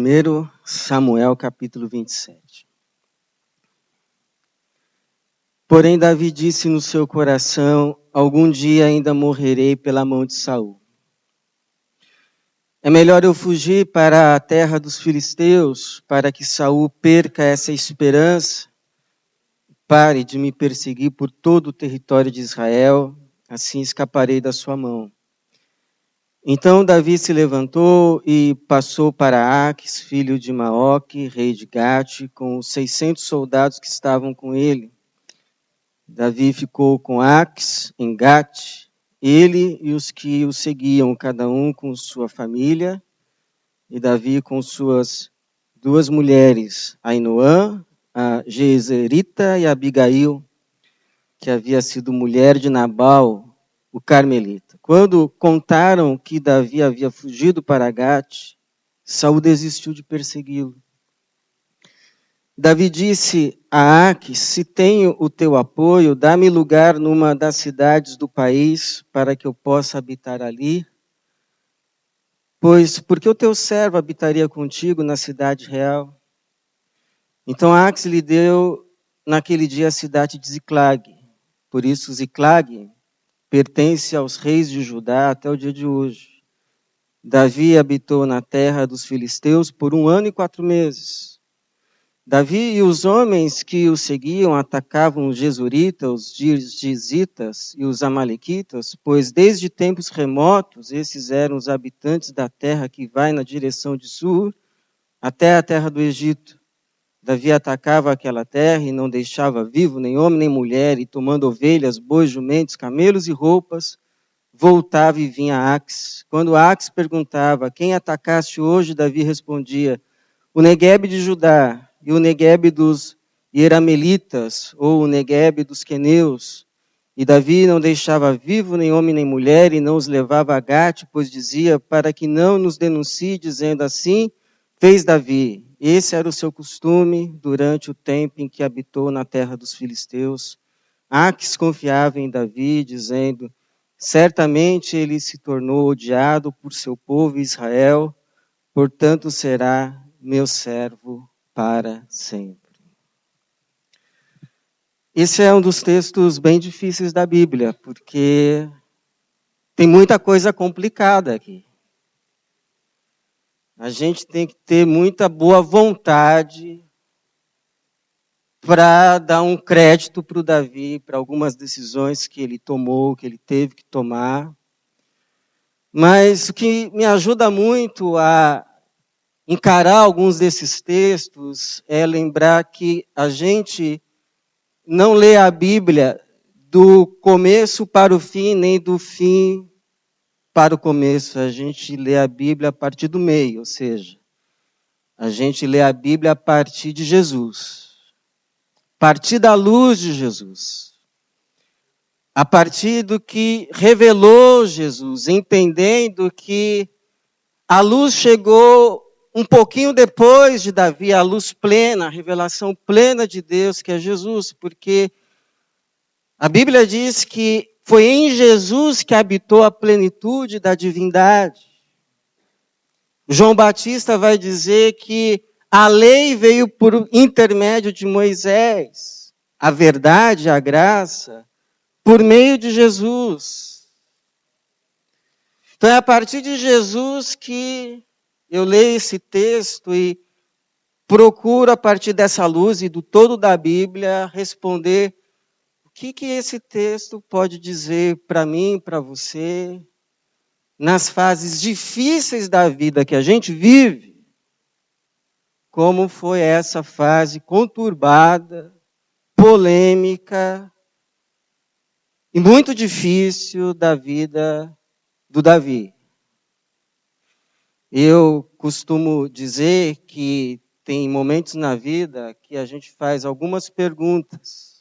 1 Samuel capítulo 27. Porém, Davi disse no seu coração: algum dia ainda morrerei pela mão de Saul. É melhor eu fugir para a terra dos filisteus, para que Saul perca essa esperança, pare de me perseguir por todo o território de Israel, assim escaparei da sua mão. Então Davi se levantou e passou para Aques, filho de Maoque, rei de Gate, com os 600 soldados que estavam com ele. Davi ficou com Aques em Gate, ele e os que o seguiam, cada um com sua família, e Davi com suas duas mulheres, Ainoã, a Jezerita e a Abigail, que havia sido mulher de Nabal, o carmelita. Quando contaram que Davi havia fugido para Gate, Saul desistiu de persegui-lo. Davi disse a Aques: se tenho o teu apoio, dá-me lugar numa das cidades do país para que eu possa habitar ali. Pois, porque o teu servo habitaria contigo na cidade real? Então Aques lhe deu naquele dia a cidade de Ziclag. Por isso Ziclag pertence aos reis de Judá até o dia de hoje. Davi habitou na terra dos filisteus por 1 ano e 4 meses. Davi e os homens que o seguiam atacavam os Gesuritas, os Gizitas e os Amalequitas, pois desde tempos remotos esses eram os habitantes da terra que vai na direção de sul até a terra do Egito. Davi atacava aquela terra e não deixava vivo nem homem nem mulher, e tomando ovelhas, bois, jumentos, camelos e roupas, voltava e vinha a Aques. Quando Aques perguntava: quem atacaste hoje? Davi respondia: o Neguebe de Judá e o Neguebe dos Hieramelitas, ou o Neguebe dos Queneus. E Davi não deixava vivo nem homem nem mulher, e não os levava a Gate, pois dizia: para que não nos denuncie, dizendo assim, fez Davi. Esse era o seu costume durante o tempo em que habitou na terra dos filisteus. Aques confiava em Davi, dizendo: certamente ele se tornou odiado por seu povo Israel, portanto será meu servo para sempre. Esse é um dos textos bem difíceis da Bíblia, porque tem muita coisa complicada aqui. A gente tem que ter muita boa vontade para dar um crédito para o Davi, para algumas decisões que ele tomou, que ele teve que tomar. Mas o que me ajuda muito a encarar alguns desses textos é lembrar que a gente não lê a Bíblia do começo para o fim, nem do fim para o começo. A gente lê a Bíblia a partir do meio, ou seja, a gente lê a Bíblia a partir de Jesus, a partir da luz de Jesus, a partir do que revelou Jesus, entendendo que a luz chegou um pouquinho depois de Davi, a luz plena, a revelação plena de Deus, que é Jesus, porque a Bíblia diz que foi em Jesus que habitou a plenitude da divindade. João Batista vai dizer que a lei veio por intermédio de Moisés, a verdade, a graça, por meio de Jesus. Então é a partir de Jesus que eu leio esse texto e procuro, a partir dessa luz e do todo da Bíblia, responder o que esse texto pode dizer para mim, para você, nas fases difíceis da vida que a gente vive, como foi essa fase conturbada, polêmica e muito difícil da vida do Davi. Eu costumo dizer que tem momentos na vida que a gente faz algumas perguntas.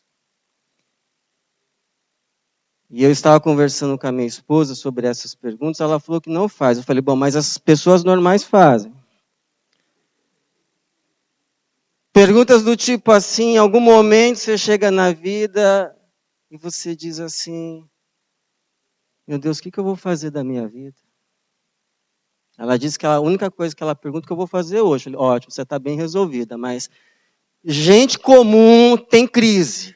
E eu estava conversando com a minha esposa sobre essas perguntas, ela falou que não faz. Eu falei, bom, mas as pessoas normais fazem. Perguntas do tipo assim, em algum momento você chega na vida e você diz assim, meu Deus, o que eu vou fazer da minha vida? Ela disse que a única coisa que ela pergunta que eu vou fazer hoje. Eu falei, ótimo, você está bem resolvida, mas gente comum tem crise.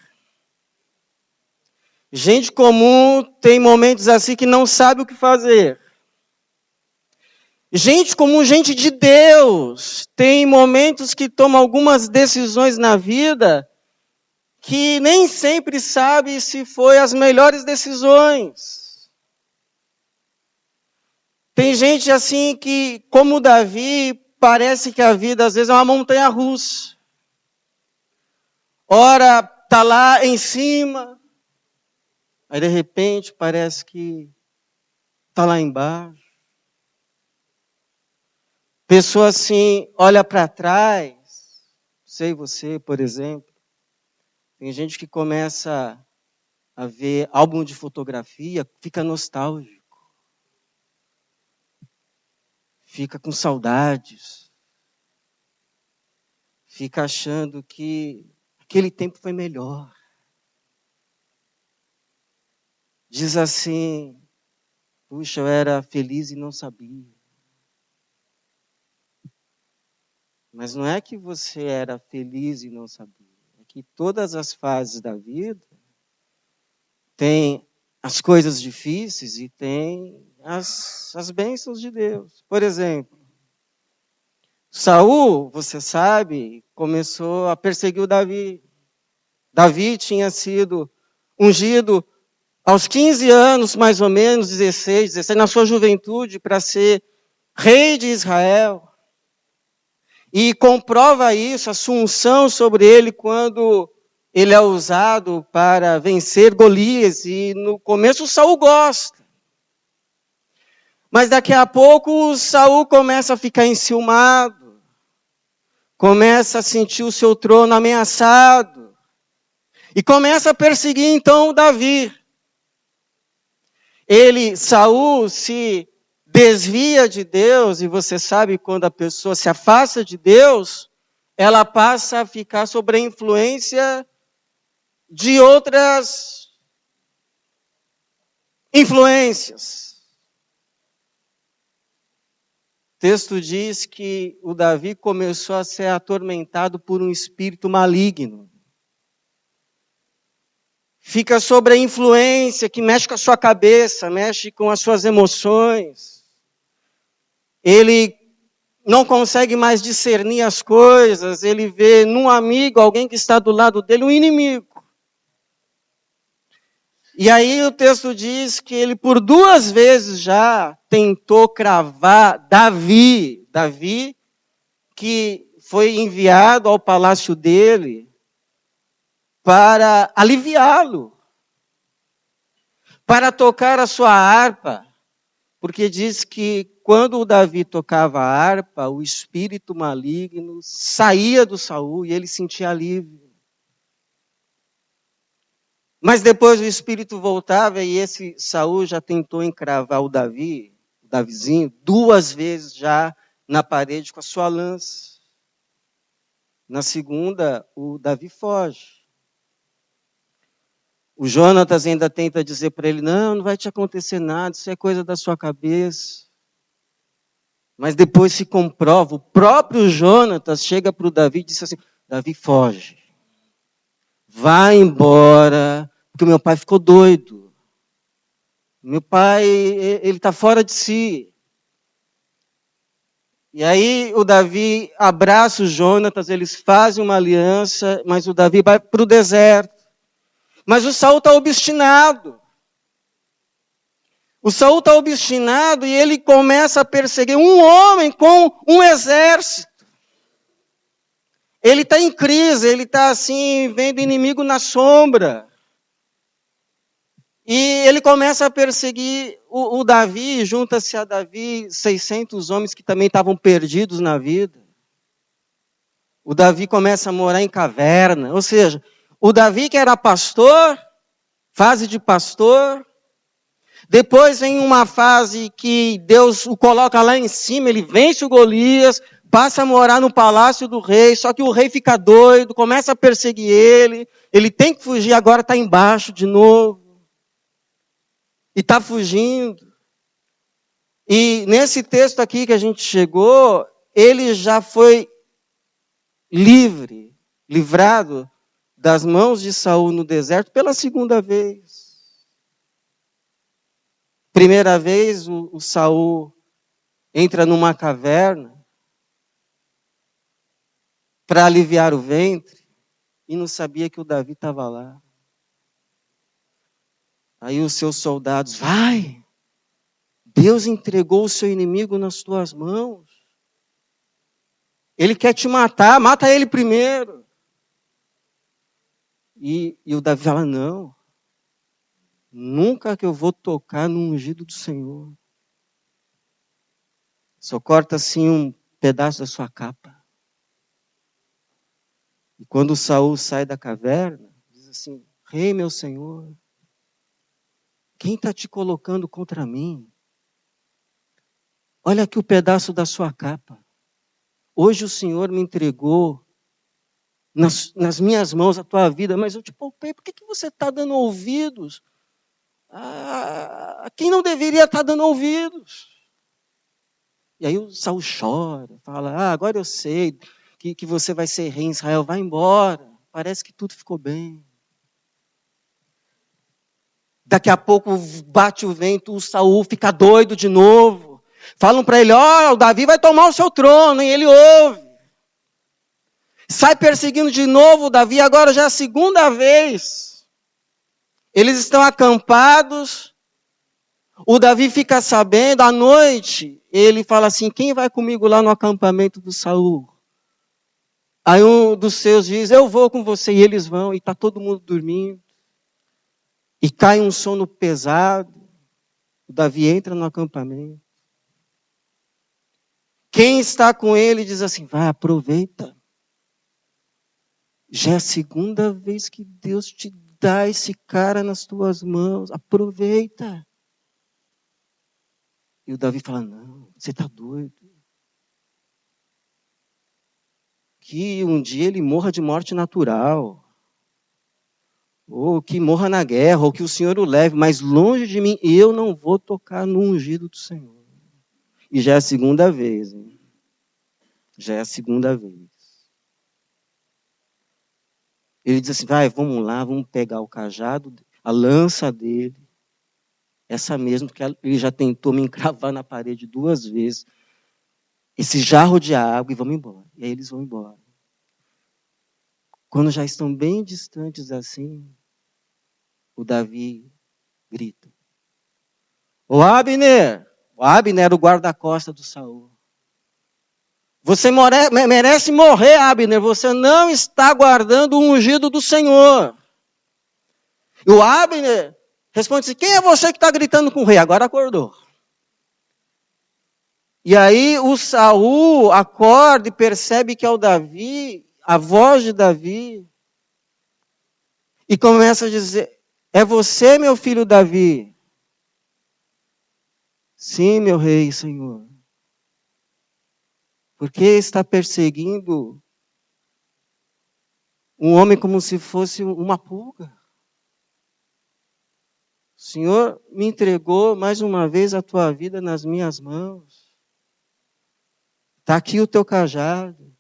Gente comum tem momentos assim que não sabe o que fazer. Gente comum, gente de Deus, tem momentos que toma algumas decisões na vida que nem sempre sabe se foi as melhores decisões. Tem gente assim que, como Davi, parece que a vida às vezes é uma montanha russa. Ora está lá em cima, aí de repente parece que está lá embaixo. Pessoa assim, olha para trás, sei você, por exemplo, tem gente que começa a ver álbum de fotografia, fica nostálgico, fica com saudades, fica achando que aquele tempo foi melhor. Diz assim, puxa, eu era feliz e não sabia. Mas não é que você era feliz e não sabia. É que todas as fases da vida tem as coisas difíceis e tem as bênçãos de Deus. Por exemplo, Saul, você sabe, começou a perseguir o Davi. Davi tinha sido ungido aos 15 anos, mais ou menos, 16, na sua juventude, para ser rei de Israel. E comprova isso, a sua unção sobre ele, quando ele é usado para vencer Golias. E no começo Saul gosta. Mas daqui a pouco Saul começa a ficar enciumado. Começa a sentir o seu trono ameaçado. E começa a perseguir então Davi. Saul se desvia de Deus, e você sabe quando a pessoa se afasta de Deus, ela passa a ficar sob a influência de outras influências. O texto diz que o Davi começou a ser atormentado por um espírito maligno. Fica sob a influência que mexe com a sua cabeça, mexe com as suas emoções. Ele não consegue mais discernir as coisas, ele vê num amigo, alguém que está do lado dele, um inimigo. E aí o texto diz que ele por 2 vezes já tentou cravar Davi, que foi enviado ao palácio dele para aliviá-lo, para tocar a sua harpa, porque diz que quando o Davi tocava a harpa, o espírito maligno saía do Saul e ele sentia alívio. Mas depois o espírito voltava e esse Saul já tentou encravar o Davizinho, 2 vezes já na parede com a sua lança. Na segunda, o Davi foge. O Jonatas ainda tenta dizer para ele, não vai te acontecer nada, isso é coisa da sua cabeça. Mas depois se comprova, o próprio Jonatas chega para o Davi e diz assim, Davi, foge. Vai embora, porque o meu pai ficou doido. Meu pai, ele está fora de si. E aí o Davi abraça o Jonatas, eles fazem uma aliança, mas o Davi vai para o deserto. Mas o Saul está obstinado. O Saul está obstinado e ele começa a perseguir um homem com um exército. Ele está em crise, ele está assim, vendo inimigo na sombra. E ele começa a perseguir o Davi, junta-se a Davi 600 homens que também estavam perdidos na vida. O Davi começa a morar em caverna, ou seja, o Davi que era pastor, fase de pastor, depois vem uma fase que Deus o coloca lá em cima, ele vence o Golias, passa a morar no palácio do rei, só que o rei fica doido, começa a perseguir ele tem que fugir, agora está embaixo de novo. E está fugindo. E nesse texto aqui que a gente chegou, ele já foi livrado das mãos de Saul no deserto pela segunda vez. Primeira vez, o Saul entra numa caverna para aliviar o ventre e não sabia que o Davi estava lá. Aí os seus soldados, vai, Deus entregou o seu inimigo nas tuas mãos. Ele quer te matar, mata ele primeiro. E o Davi fala, não, nunca que eu vou tocar no ungido do Senhor. Só corta assim um pedaço da sua capa. E quando Saul sai da caverna, diz assim, rei meu Senhor, quem está te colocando contra mim? Olha aqui o pedaço da sua capa. Hoje o Senhor me entregou nas minhas mãos a tua vida, mas eu te poupei. Por que você está dando ouvidos a quem não deveria estar dando ouvidos? E aí o Saul chora, fala, agora eu sei que você vai ser rei em Israel, vai embora. Parece que tudo ficou bem. Daqui a pouco bate o vento, o Saul fica doido de novo. Falam para ele, o Davi vai tomar o seu trono, e ele ouve. Sai perseguindo de novo o Davi, agora já é a segunda vez. Eles estão acampados, o Davi fica sabendo, à noite, ele fala assim, quem vai comigo lá no acampamento do Saul? Aí um dos seus diz, eu vou com você, e eles vão, e está todo mundo dormindo. E cai um sono pesado, o Davi entra no acampamento. Quem está com ele diz assim, vai, aproveita. Já é a segunda vez que Deus te dá esse cara nas tuas mãos. Aproveita. E o Davi fala, não, você está doido. Que um dia ele morra de morte natural. Ou que morra na guerra, ou que o Senhor o leve. Mas longe de mim, eu não vou tocar no ungido do Senhor. E já é a segunda vez. Hein? Já é a segunda vez. Ele diz assim, vai, vamos lá, vamos pegar o cajado, a lança dele, essa mesmo, que ele já tentou me encravar na parede 2 vezes, esse jarro de água e vamos embora. E aí eles vão embora. Quando já estão bem distantes assim, o Davi grita. O Abner era o guarda-costa do Saul. Você merece morrer, Abner, você não está guardando o ungido do Senhor. E o Abner responde assim, quem é você que está gritando com o rei? Agora acordou. E aí o Saul acorda e percebe que é o Davi, a voz de Davi, e começa a dizer, é você, meu filho Davi? Sim, meu rei, Senhor. Por que está perseguindo um homem como se fosse uma pulga? O Senhor me entregou mais uma vez a tua vida nas minhas mãos. Está aqui o teu cajado.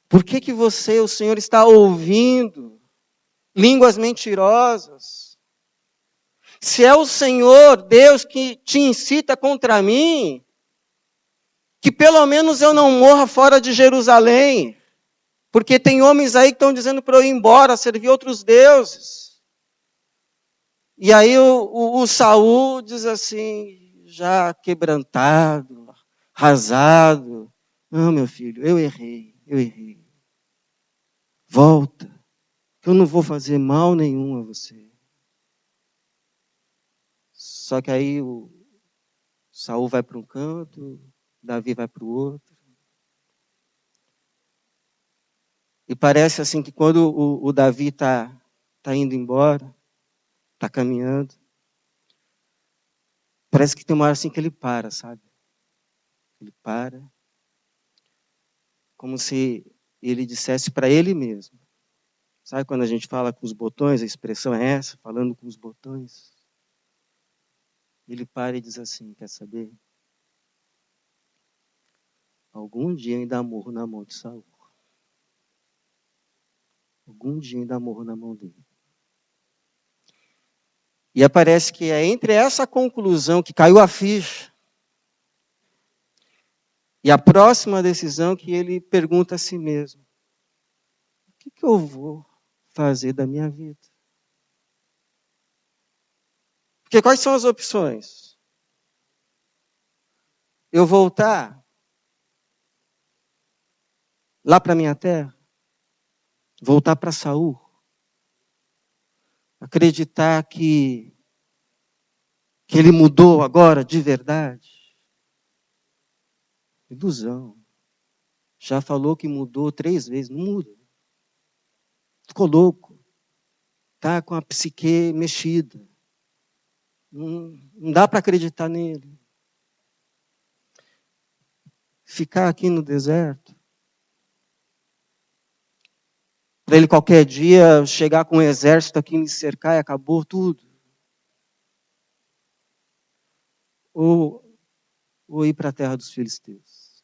Por que você, o Senhor, está ouvindo línguas mentirosas? Se é o Senhor, Deus, que te incita contra mim, que pelo menos eu não morra fora de Jerusalém. Porque tem homens aí que estão dizendo para eu ir embora, servir outros deuses. E aí o Saul diz assim, já quebrantado, arrasado. Não, meu filho, eu errei. Volta, que eu não vou fazer mal nenhum a você. Só que aí o Saul vai para um canto, Davi vai para o outro. E parece assim que quando o Davi está indo embora, está caminhando, parece que tem uma hora assim que ele para, sabe? Ele para, como se ele dissesse para ele mesmo. Sabe quando a gente fala com os botões, a expressão é essa, falando com os botões? ele para e diz assim, quer saber? Algum dia eu ainda morro na mão de Saul. Algum dia eu ainda morro na mão dele. E aparece que é entre essa conclusão que caiu a ficha e a próxima decisão que ele pergunta a si mesmo: o que eu vou fazer da minha vida? Porque quais são as opções? Eu voltar lá para minha terra? Voltar para Saul? Acreditar que ele mudou agora de verdade? Ilusão. Já falou que mudou 3 vezes, não muda. Ficou louco. Está com a psique mexida. Não dá para acreditar nele. Ficar aqui no deserto, para ele qualquer dia chegar com um exército aqui me cercar e acabou tudo. Ou ir para a terra dos filisteus.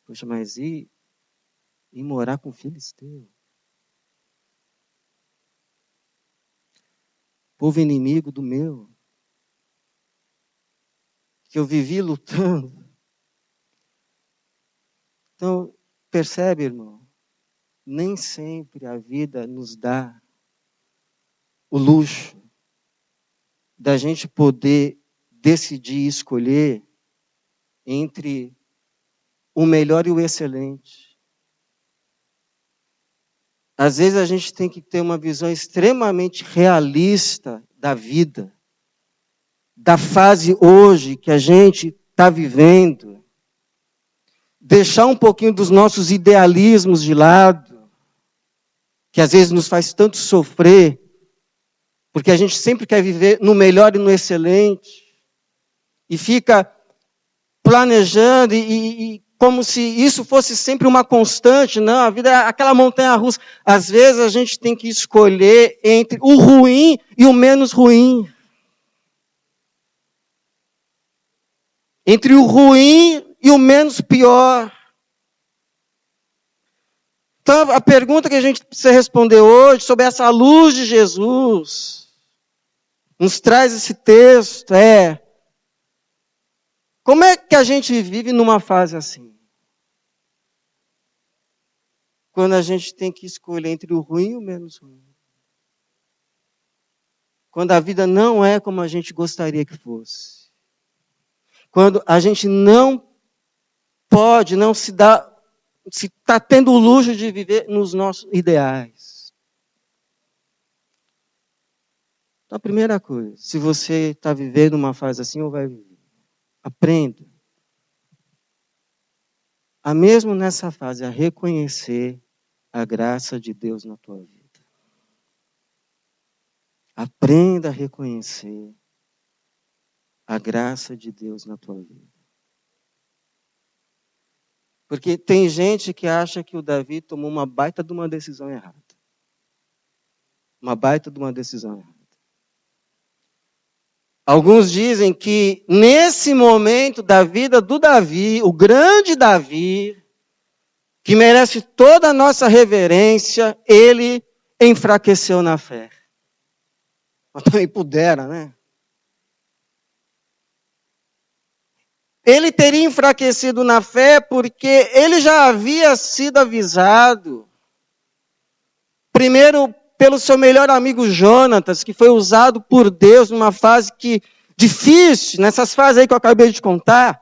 Poxa, mas ir morar com filisteu? Povo inimigo do meu, que eu vivi lutando. Então, percebe, irmão? Nem sempre a vida nos dá o luxo da gente poder decidir e escolher entre o melhor e o excelente. Às vezes a gente tem que ter uma visão extremamente realista da vida, da fase hoje que a gente está vivendo. Deixar um pouquinho dos nossos idealismos de lado, que às vezes nos faz tanto sofrer, porque a gente sempre quer viver no melhor e no excelente, e fica planejando, e como se isso fosse sempre uma constante. Não, a vida é aquela montanha-russa. Às vezes a gente tem que escolher entre o ruim e o menos ruim. Entre o ruim e o menos pior. Então, a pergunta que a gente precisa responder hoje, sobre essa luz de Jesus, nos traz esse texto, é: como é que a gente vive numa fase assim? Quando a gente tem que escolher entre o ruim e o menos ruim. Quando a vida não é como a gente gostaria que fosse. Quando a gente não pode, não se dá, se está tendo o luxo de viver nos nossos ideais. Então, a primeira coisa, se você está vivendo uma fase assim ou vai viver, aprenda a mesmo nessa fase a reconhecer a graça de Deus na tua vida. Aprenda a reconhecer a graça de Deus na tua vida. Porque tem gente que acha que o Davi tomou uma baita de uma decisão errada. Uma baita de uma decisão errada. Alguns dizem que nesse momento da vida do Davi, o grande Davi, que merece toda a nossa reverência, ele enfraqueceu na fé. Mas também pudera, né? Ele teria enfraquecido na fé porque ele já havia sido avisado, primeiro pelo seu melhor amigo Jonatas, que foi usado por Deus numa fase difícil, nessas fases aí que eu acabei de contar,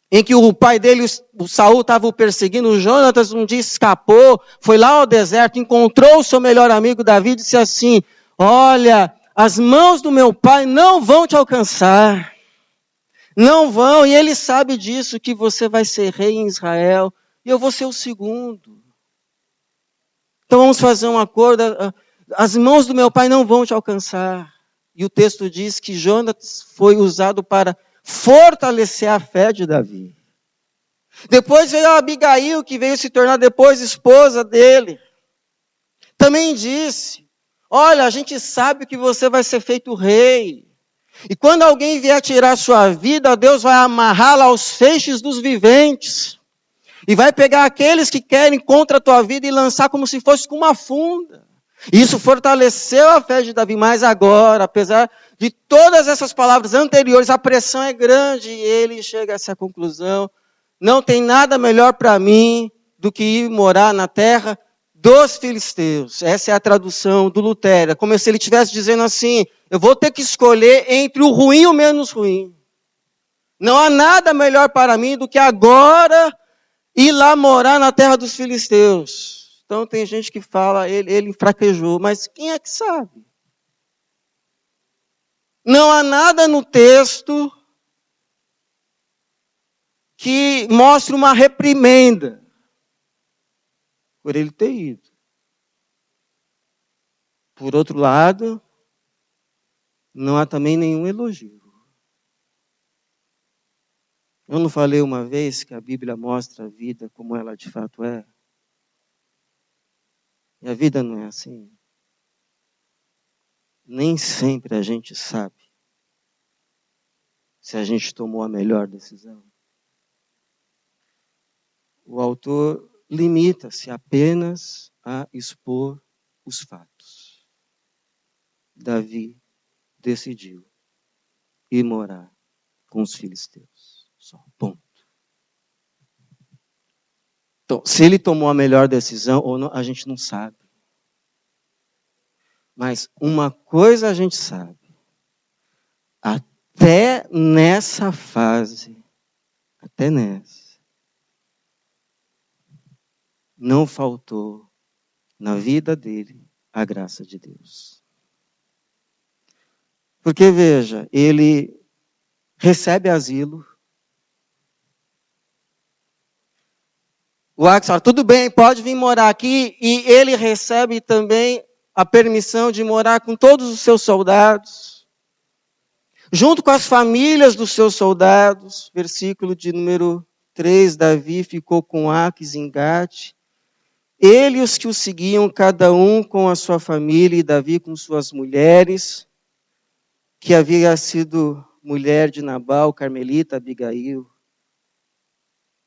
em que o pai dele, o Saul, estava o perseguindo. O Jonatas um dia escapou, foi lá ao deserto, encontrou o seu melhor amigo Davi e disse assim: olha, as mãos do meu pai não vão te alcançar. Não vão, e ele sabe disso, que você vai ser rei em Israel, e eu vou ser o segundo. Então vamos fazer um acordo, as mãos do meu pai não vão te alcançar. E o texto diz que Jonatas foi usado para fortalecer a fé de Davi. Depois veio a Abigail, que veio se tornar depois esposa dele. Também disse: Olha, a gente sabe que você vai ser feito rei. E quando alguém vier tirar sua vida, Deus vai amarrá-la aos feixes dos viventes. E vai pegar aqueles que querem contra a tua vida e lançar como se fosse com uma funda. Isso fortaleceu a fé de Davi, mas agora, apesar de todas essas palavras anteriores, a pressão é grande e ele chega a essa conclusão: não tem nada melhor para mim do que ir morar na terra dos filisteus. Essa é a tradução do Lutero. É como se ele estivesse dizendo assim: eu vou ter que escolher entre o ruim e o menos ruim. Não há nada melhor para mim do que agora ir lá morar na terra dos filisteus. Então tem gente que fala, ele fraquejou, mas quem é que sabe? Não há nada no texto que mostre uma reprimenda por ele ter ido. Por outro lado, não há também nenhum elogio. Eu não falei uma vez que a Bíblia mostra a vida como ela de fato é? E a vida não é assim. Nem sempre a gente sabe se a gente tomou a melhor decisão. O autor limita-se apenas a expor os fatos. Davi decidiu ir morar com os filisteus. Só, ponto. Então, se ele tomou a melhor decisão ou não, a gente não sabe. Mas uma coisa a gente sabe. Até nessa fase, não faltou na vida dele a graça de Deus. Porque, veja, ele recebe asilo. O Axe fala, tudo bem, pode vir morar aqui. E ele recebe também a permissão de morar com todos os seus soldados. Junto com as famílias dos seus soldados. Versículo de número 3, Davi ficou com Aques em Gate. Ele e os que o seguiam, cada um com a sua família, e Davi com suas mulheres, que havia sido mulher de Nabal, Carmelita, Abigail.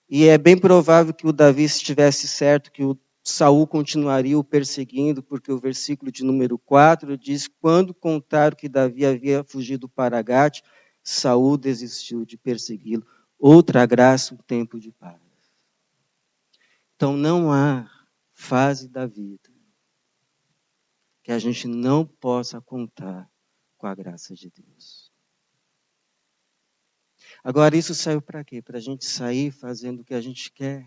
E é bem provável que o Davi estivesse certo, que o Saul continuaria o perseguindo, porque o versículo de número 4 diz, quando contaram que Davi havia fugido para Gate, Saul desistiu de persegui-lo. Outra graça, um tempo de paz. Então não há fase da vida que a gente não possa contar com a graça de Deus. Agora, isso saiu para quê? Para a gente sair fazendo o que a gente quer?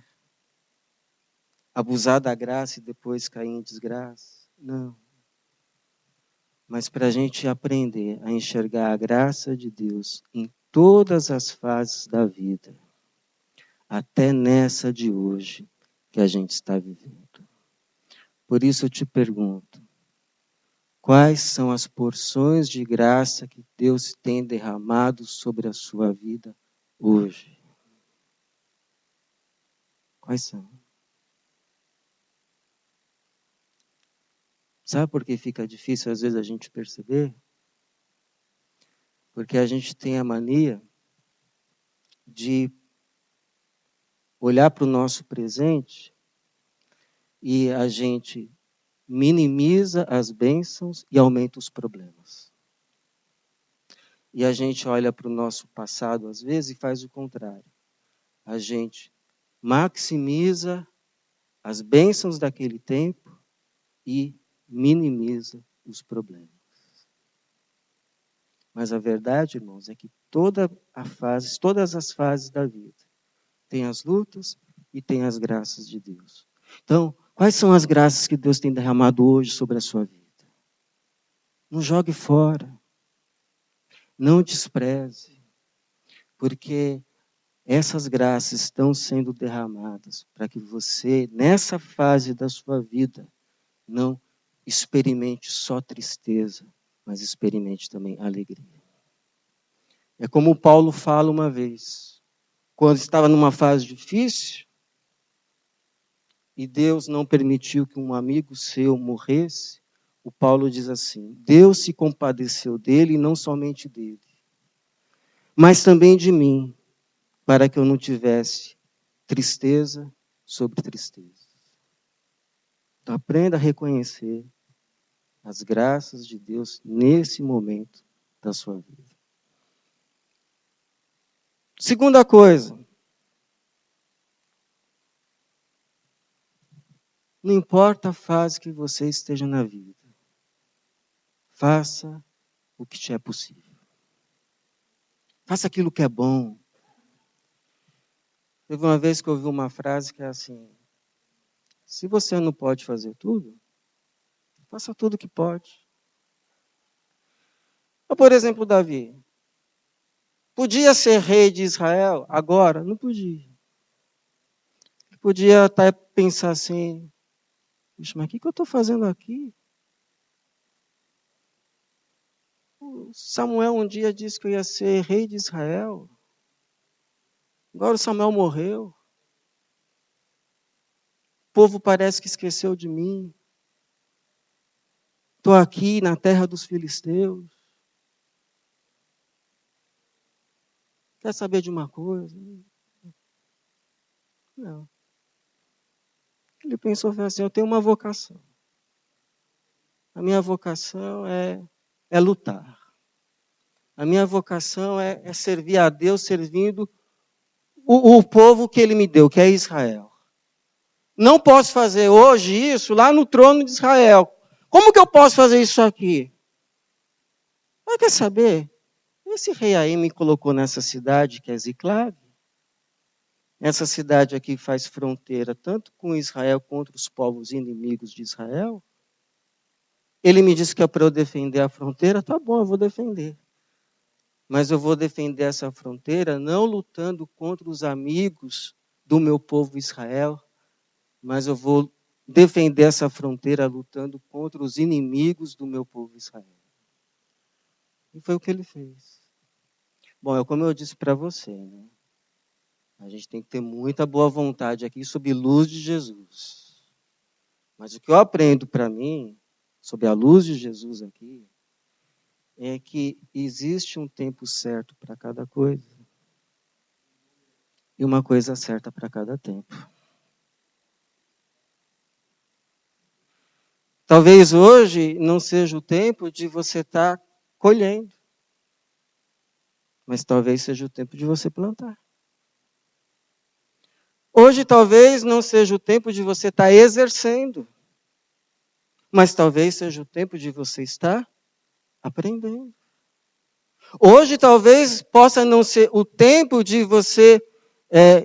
Abusar da graça e depois cair em desgraça? Não. Mas para a gente aprender a enxergar a graça de Deus em todas as fases da vida, até nessa de hoje que a gente está vivendo. Por isso eu te pergunto, quais são as porções de graça que Deus tem derramado sobre a sua vida hoje? Quais são? Sabe por que fica difícil às vezes a gente perceber? Porque a gente tem a mania de olhar para o nosso presente e a gente minimiza as bênçãos e aumenta os problemas. E a gente olha para o nosso passado, às vezes, e faz o contrário. A gente maximiza as bênçãos daquele tempo e minimiza os problemas. Mas a verdade, irmãos, é que todas as fases da vida tem as lutas e tem as graças de Deus. Então, quais são as graças que Deus tem derramado hoje sobre a sua vida? Não jogue fora. Não despreze. Porque essas graças estão sendo derramadas para que você, nessa fase da sua vida, não experimente só tristeza, mas experimente também alegria. É como Paulo fala uma vez, quando estava numa fase difícil, e Deus não permitiu que um amigo seu morresse, o Paulo diz assim: Deus se compadeceu dele, e não somente dele, mas também de mim, para que eu não tivesse tristeza sobre tristeza. Então, aprenda a reconhecer as graças de Deus nesse momento da sua vida. Segunda coisa, não importa a fase que você esteja na vida, faça o que te é possível. Faça aquilo que é bom. Teve uma vez que eu ouvi uma frase que é assim: se você não pode fazer tudo, faça tudo que pode. Então, por exemplo, Davi. Podia ser rei de Israel agora? Não podia. Podia até pensar assim: mas o que eu estou fazendo aqui? Samuel um dia disse que eu ia ser rei de Israel. Agora o Samuel morreu. O povo parece que esqueceu de mim. Estou aqui na terra dos filisteus. Quer saber de uma coisa? Não. Ele pensou assim: eu tenho uma vocação. A minha vocação é lutar. A minha vocação é servir a Deus servindo o povo que Ele me deu, que é Israel. Não posso fazer hoje isso lá no trono de Israel. Como que eu posso fazer isso aqui? Mas quer saber? Esse rei aí me colocou nessa cidade que é Ziclag. Essa cidade aqui faz fronteira tanto com Israel quanto os povos inimigos de Israel. Ele me disse que é para eu defender a fronteira. Tá bom, eu vou defender. Mas eu vou defender essa fronteira não lutando contra os amigos do meu povo Israel, mas eu vou defender essa fronteira lutando contra os inimigos do meu povo Israel. E foi o que ele fez. Bom, é como eu disse para você, né? A gente tem que ter muita boa vontade aqui sob a luz de Jesus. Mas o que eu aprendo para mim, sob a luz de Jesus aqui, é que existe um tempo certo para cada coisa e uma coisa certa para cada tempo. Talvez hoje não seja o tempo de você estar colhendo, mas talvez seja o tempo de você plantar. Hoje talvez não seja o tempo de você estar exercendo, mas talvez seja o tempo de você estar aprendendo. Hoje talvez possa não ser o tempo de você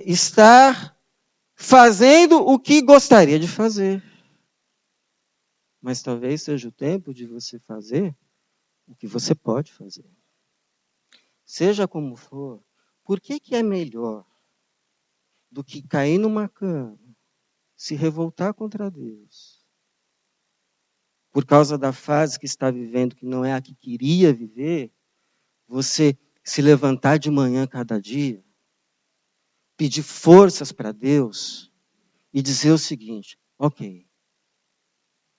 estar fazendo o que gostaria de fazer, mas talvez seja o tempo de você fazer o que você pode fazer. Seja como for, por que é melhor do que cair numa cama, se revoltar contra Deus, por causa da fase que está vivendo, que não é a que queria viver, você se levantar de manhã cada dia, pedir forças para Deus e dizer o seguinte: ok,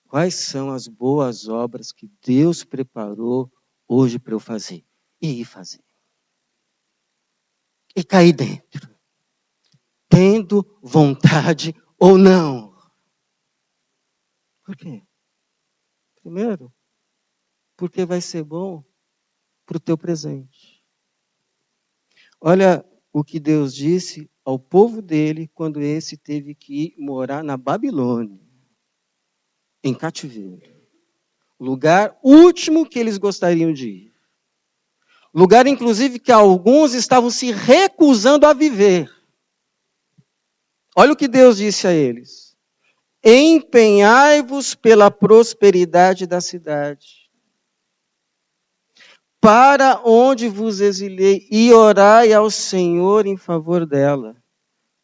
quais são as boas obras que Deus preparou hoje para eu fazer? E ir fazer. E cair dentro. Tendo vontade ou não. Por quê? Primeiro, porque vai ser bom para o teu presente. Olha o que Deus disse ao povo dele quando esse teve que ir morar na Babilônia, em cativeiro. Lugar último que eles gostariam de ir. Lugar, inclusive, que alguns estavam se recusando a viver. Olha o que Deus disse a eles: empenhai-vos pela prosperidade da cidade, para onde vos exilei, e orai ao Senhor em favor dela,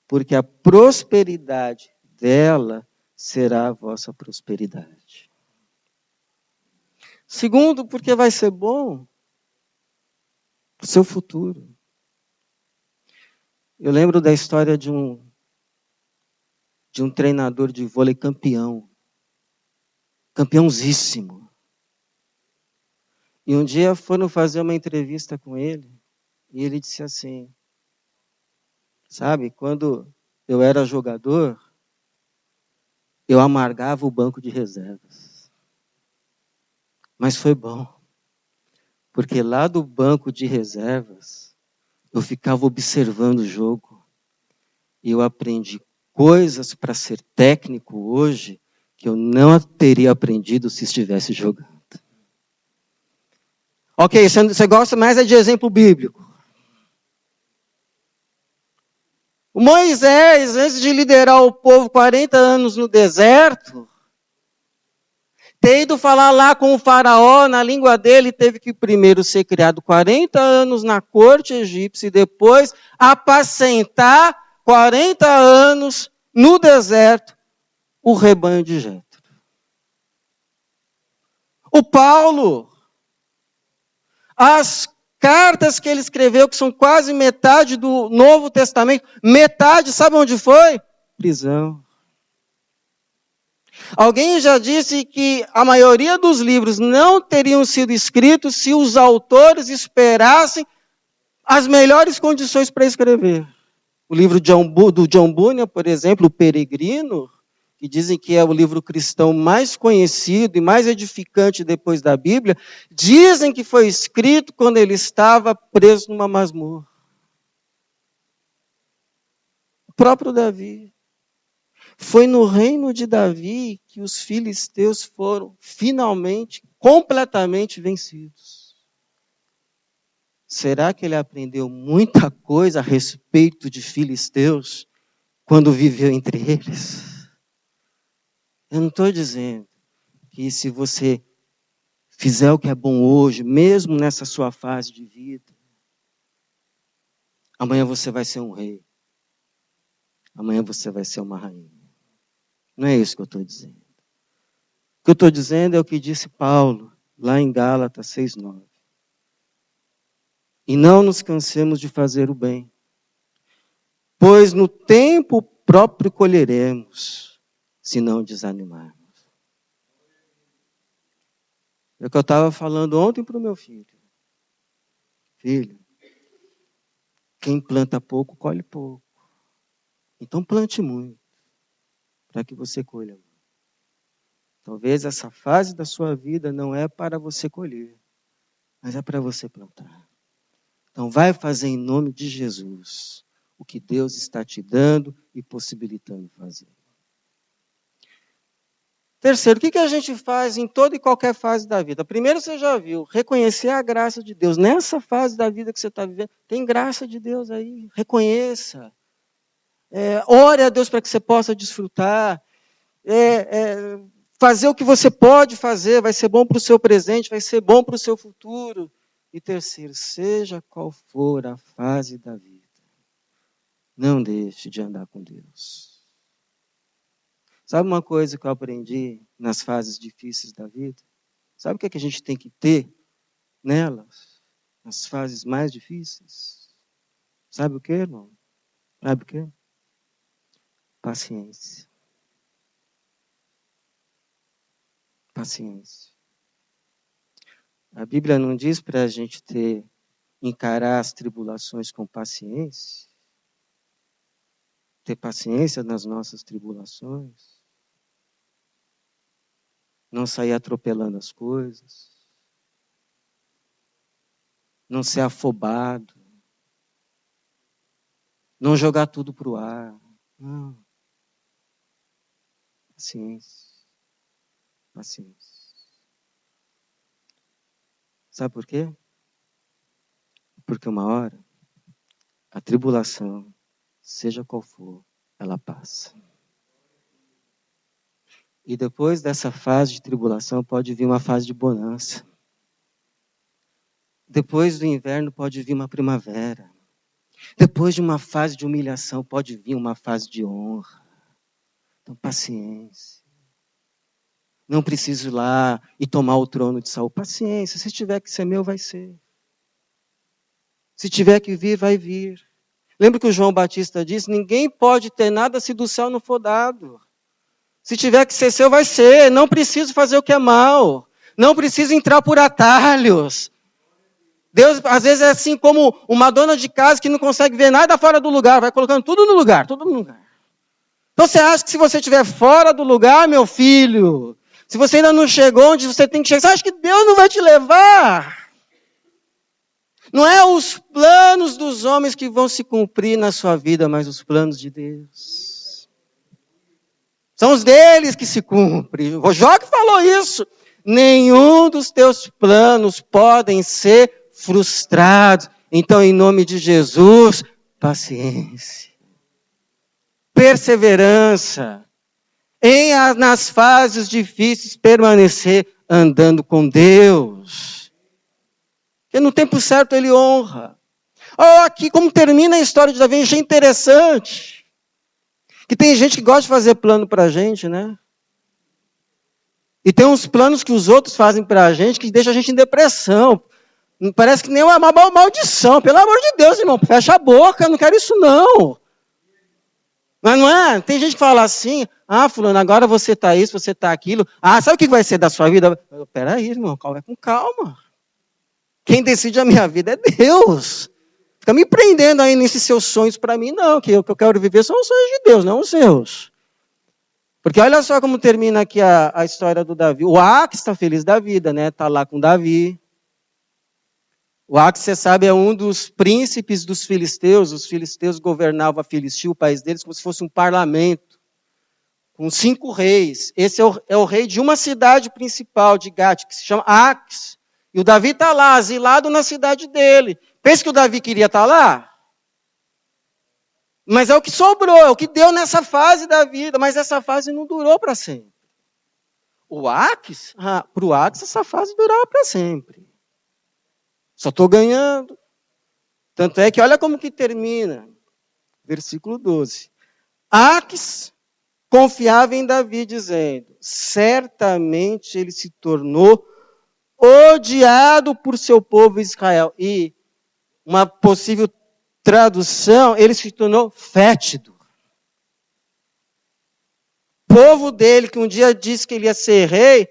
porque a prosperidade dela será a vossa prosperidade. Segundo, porque vai ser bom para o seu futuro. Eu lembro da história de um treinador de vôlei campeão. Campeãozíssimo. E um dia foram fazer uma entrevista com ele, e ele disse assim, sabe, quando eu era jogador, eu amargava o banco de reservas. Mas foi bom, porque lá do banco de reservas, eu ficava observando o jogo, e eu aprendi coisas para ser técnico hoje, que eu não teria aprendido se estivesse jogando. Ok, você gosta mais de exemplo bíblico. O Moisés, antes de liderar o povo 40 anos no deserto, ter ido falar lá com o faraó, na língua dele, teve que primeiro ser criado 40 anos na corte egípcia e depois apacentar 40 anos no deserto o rebanho de Jétro. O Paulo, as cartas que ele escreveu, que são quase metade do Novo Testamento, metade, sabe onde foi? Prisão. Alguém já disse que a maioria dos livros não teriam sido escritos se os autores esperassem as melhores condições para escrever. O livro do John Bunyan, por exemplo, O Peregrino, que dizem que é o livro cristão mais conhecido e mais edificante depois da Bíblia, dizem que foi escrito quando ele estava preso numa masmorra. O próprio Davi. Foi no reino de Davi que os filisteus foram finalmente, completamente vencidos. Será que ele aprendeu muita coisa a respeito de filisteus quando viveu entre eles? Eu não estou dizendo que se você fizer o que é bom hoje, mesmo nessa sua fase de vida, amanhã você vai ser um rei. Amanhã você vai ser uma rainha. Não é isso que eu estou dizendo. O que eu estou dizendo é o que disse Paulo, lá em Gálatas 6:9. E não nos cansemos de fazer o bem, pois no tempo próprio colheremos, se não desanimarmos. É o que eu estava falando ontem para o meu filho. Filho, quem planta pouco, colhe pouco. Então plante muito, para que você colha. Talvez essa fase da sua vida não é para você colher, mas é para você plantar. Então vai fazer em nome de Jesus o que Deus está te dando e possibilitando fazer. Terceiro, o que a gente faz em toda e qualquer fase da vida? Primeiro, você já viu, reconhecer a graça de Deus. Nessa fase da vida que você está vivendo, tem graça de Deus aí. Reconheça. Ore a Deus para que você possa desfrutar. Fazer o que você pode fazer, vai ser bom para o seu presente, vai ser bom para o seu futuro. E terceiro, seja qual for a fase da vida, não deixe de andar com Deus. Sabe uma coisa que eu aprendi nas fases difíceis da vida? Sabe o que a gente tem que ter nelas, nas fases mais difíceis? Sabe o que, irmão? Sabe o que? Paciência. Paciência. A Bíblia não diz para a gente encarar as tribulações com paciência? Ter paciência nas nossas tribulações? Não sair atropelando as coisas? Não ser afobado? Não jogar tudo para o ar? Não. Paciência. Paciência. Sabe por quê? Porque uma hora, a tribulação, seja qual for, ela passa. E depois dessa fase de tribulação pode vir uma fase de bonança. Depois do inverno pode vir uma primavera. Depois de uma fase de humilhação pode vir uma fase de honra. Então, paciência. Não preciso ir lá e tomar o trono de Saul. Paciência, se tiver que ser meu, vai ser. Se tiver que vir, vai vir. Lembra que o João Batista disse, ninguém pode ter nada se do céu não for dado. Se tiver que ser seu, vai ser. Não preciso fazer o que é mal. Não precisa entrar por atalhos. Deus, às vezes, é assim como uma dona de casa que não consegue ver nada fora do lugar, vai colocando tudo no lugar, tudo no lugar. Então você acha que se você estiver fora do lugar, meu filho, se você ainda não chegou onde você tem que chegar, você acha que Deus não vai te levar? Não é os planos dos homens que vão se cumprir na sua vida, mas os planos de Deus. São os deles que se cumprem. O Jó que falou isso. Nenhum dos teus planos podem ser frustrados. Então, em nome de Jesus, paciência. Perseverança. Nas fases difíceis, permanecer andando com Deus. Porque no tempo certo ele honra. Aqui como termina a história de Davi, achei interessante. Que tem gente que gosta de fazer plano para a gente, né? E tem uns planos que os outros fazem para a gente que deixa a gente em depressão. Parece que nem uma maldição. Pelo amor de Deus, irmão, fecha a boca, eu não quero isso não. Mas não é? Tem gente que fala assim, fulano, agora você está isso, você está aquilo. Sabe o que vai ser da sua vida? Peraí, irmão, vai com calma. Quem decide a minha vida é Deus. Fica me prendendo aí nesses seus sonhos para mim, não. Que o que eu quero viver são os sonhos de Deus, não os seus. Porque olha só como termina aqui a história do Davi. O Aques está feliz da vida, né? Está lá com Davi. O Aques, você sabe, é um dos príncipes dos filisteus. Os filisteus governavam a Filistia, o país deles, como se fosse um parlamento. Com 5 reis. Esse é o rei de uma cidade principal de Gate, que se chama Aques. E o Davi está lá, asilado na cidade dele. Pensa que o Davi queria estar lá? Mas é o que sobrou, é o que deu nessa fase da vida. Mas essa fase não durou para sempre. O Aques, para o Aques, essa fase durava para sempre. Só estou ganhando. Tanto é que olha como que termina. Versículo 12. Aques confiava em Davi, dizendo, certamente ele se tornou odiado por seu povo Israel. E uma possível tradução, ele se tornou fétido. O povo dele, que um dia disse que ele ia ser rei,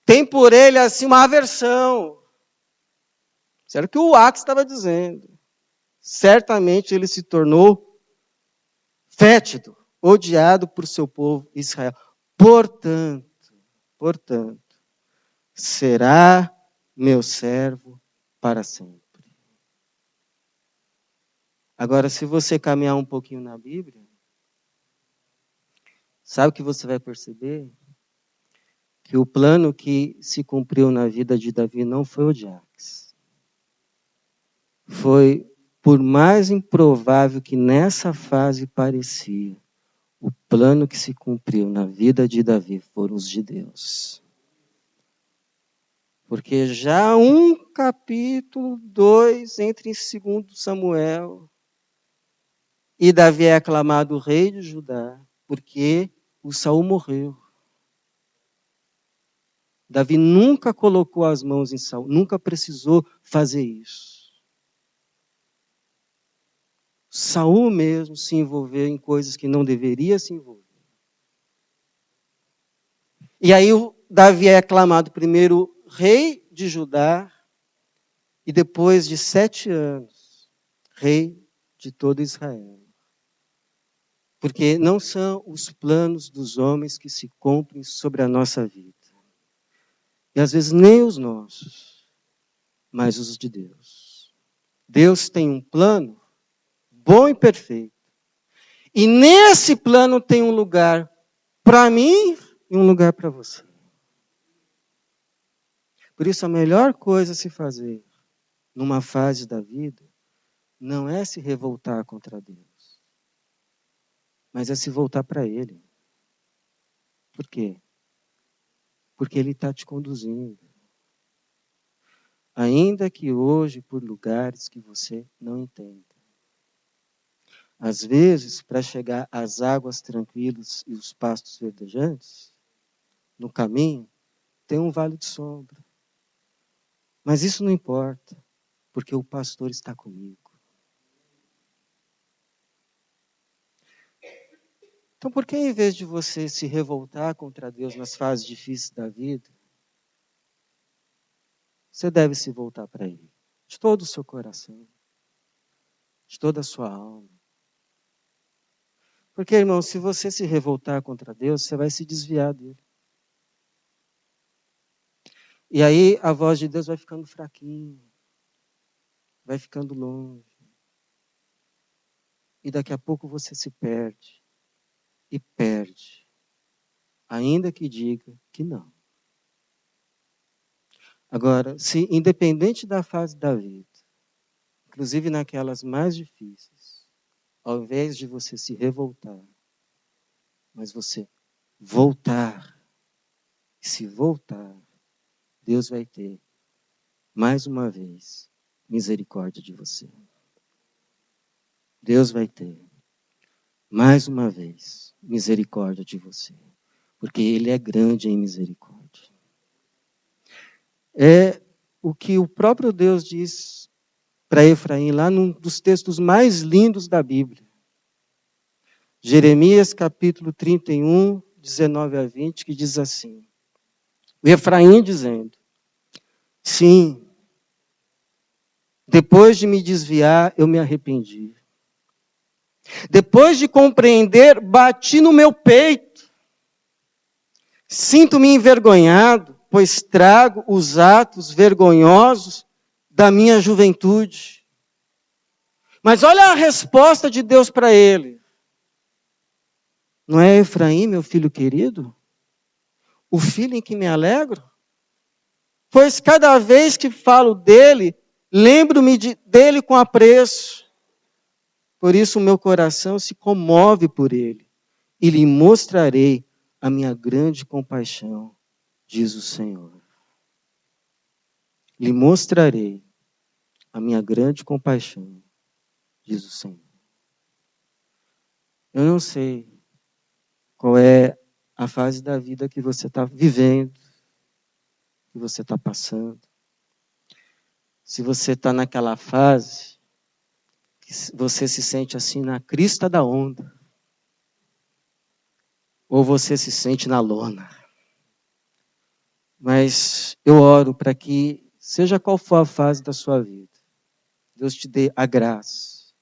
tem por ele assim uma aversão. Isso era o que o Aques estava dizendo. Certamente ele se tornou fétido, odiado por seu povo Israel. Portanto, será meu servo para sempre. Agora, se você caminhar um pouquinho na Bíblia, sabe o que você vai perceber? Que o plano que se cumpriu na vida de Davi não foi o de Aques. Foi, por mais improvável que nessa fase parecia, o plano que se cumpriu na vida de Davi foram os de Deus. Porque já capítulo 2, entre em 2 Samuel, e Davi é aclamado rei de Judá, porque o Saul morreu. Davi nunca colocou as mãos em Saul, nunca precisou fazer isso. Saul mesmo se envolveu em coisas que não deveria se envolver. E aí Davi é aclamado primeiro rei de Judá e depois de 7 anos, rei de todo Israel. Porque não são os planos dos homens que se cumprem sobre a nossa vida. E às vezes nem os nossos, mas os de Deus. Deus tem um plano bom e perfeito. E nesse plano tem um lugar para mim e um lugar para você. Por isso a melhor coisa a se fazer numa fase da vida não é se revoltar contra Deus, mas é se voltar para Ele. Por quê? Porque Ele está te conduzindo. Ainda que hoje por lugares que você não entenda. Às vezes, para chegar às águas tranquilas e os pastos verdejantes, no caminho, tem um vale de sombra. Mas isso não importa, porque o pastor está comigo. Então, por que em vez de você se revoltar contra Deus nas fases difíceis da vida, você deve se voltar para Ele. De todo o seu coração. De toda a sua alma. Porque, irmão, se você se revoltar contra Deus, você vai se desviar dele. E aí a voz de Deus vai ficando fraquinha. Vai ficando longe. E daqui a pouco você se perde. E perde. Ainda que diga que não. Agora, se independente da fase da vida, inclusive naquelas mais difíceis, ao invés de você se revoltar, mas você voltar, e se voltar, Deus vai ter, mais uma vez, misericórdia de você. Deus vai ter, mais uma vez, misericórdia de você. Porque Ele é grande em misericórdia. É o que o próprio Deus diz para Efraim, lá num dos textos mais lindos da Bíblia. Jeremias capítulo 31, 19 a 20, que diz assim. O Efraim dizendo, sim, depois de me desviar, eu me arrependi. Depois de compreender, bati no meu peito. Sinto-me envergonhado, pois trago os atos vergonhosos da minha juventude. Mas olha a resposta de Deus para ele. Não é Efraim, meu filho querido? O filho em que me alegro? Pois cada vez que falo dele, lembro-me dele com apreço. Por isso o meu coração se comove por ele. E lhe mostrarei a minha grande compaixão, diz o Senhor. Lhe mostrarei a minha grande compaixão, diz o Senhor. Eu não sei qual é a fase da vida que você está vivendo, que você está passando. Se você está naquela fase, que você se sente assim na crista da onda, ou você se sente na lona. Mas eu oro para que, seja qual for a fase da sua vida, Deus te dê a graça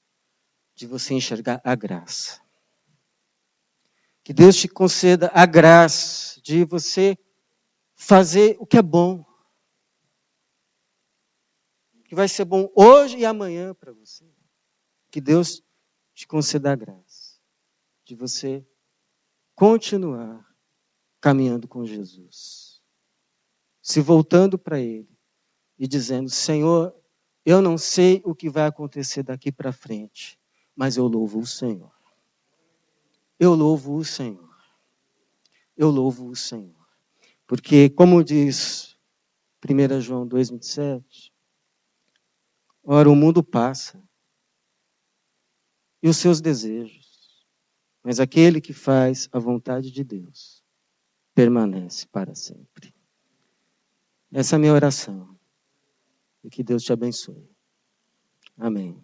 de você enxergar a graça. Que Deus te conceda a graça de você fazer o que é bom. Que vai ser bom hoje e amanhã para você. Que Deus te conceda a graça de você continuar caminhando com Jesus. Se voltando para Ele e dizendo, Senhor, eu não sei o que vai acontecer daqui para frente, mas eu louvo o Senhor. Eu louvo o Senhor. Eu louvo o Senhor. Porque, como diz 1 João 2,27, ora, o mundo passa e os seus desejos, mas aquele que faz a vontade de Deus permanece para sempre. Essa é a minha oração. E que Deus te abençoe. Amém.